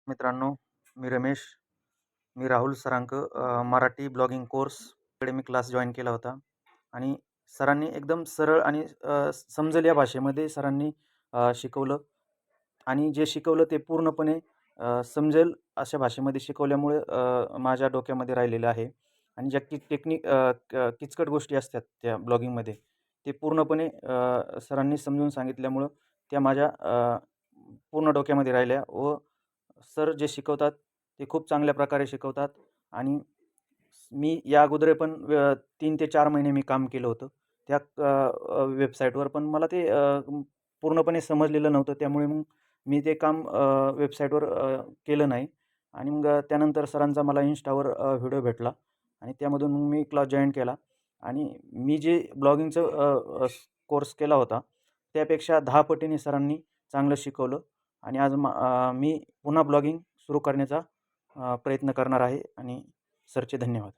मित्रांनो, मी रमेश. मी राहुल सरांक Marathi blogging course academy class join केला होता आणि सरांनी एकदम सरळ आणि समजेल या भाषेमध्ये सरांनी शिकवलं आणि जे शिकवलं ते पूर्णपणे समजेल अशा भाषेमध्ये शिकवल्यामुळे माझ्या डोक्यामध्ये राहिलेलं आहे. आणि ज्या किचकट गोष्टी असतात त्या ब्लॉगिंगमध्ये ते पूर्णपणे सरांनी समजून सांगितल्यामुळं त्या माझ्या पूर्ण डोक्यामध्ये राहिल्या व सर जे शिकवतात ते खूप चांगल्या प्रकारे शिकवतात. आणि मी या अगोदर पण 3 ते 4 महिने मी काम केलं होतं. त्या वेबसाईटवर पण मला ते पूर्णपणे समजलेलं नव्हतं. त्यामुळे मग मी ते काम वेबसाईटवर केलं नाही. आणि मग त्यानंतर सरांचा मला Instaवर व्हिडिओ भेटला आणि त्यामधून मग मी क्लास जॉइन केला. आणि मी जे ब्लॉगिंगचं कोर्स केला होता त्यापेक्षा 10 पटीने सरांनी चांगलं शिकवलं. आणि आज मी पुन्हा ब्लॉगिंग सुरू करण्याचा प्रयत्न करणार आहे. आणि सरचे धन्यवाद.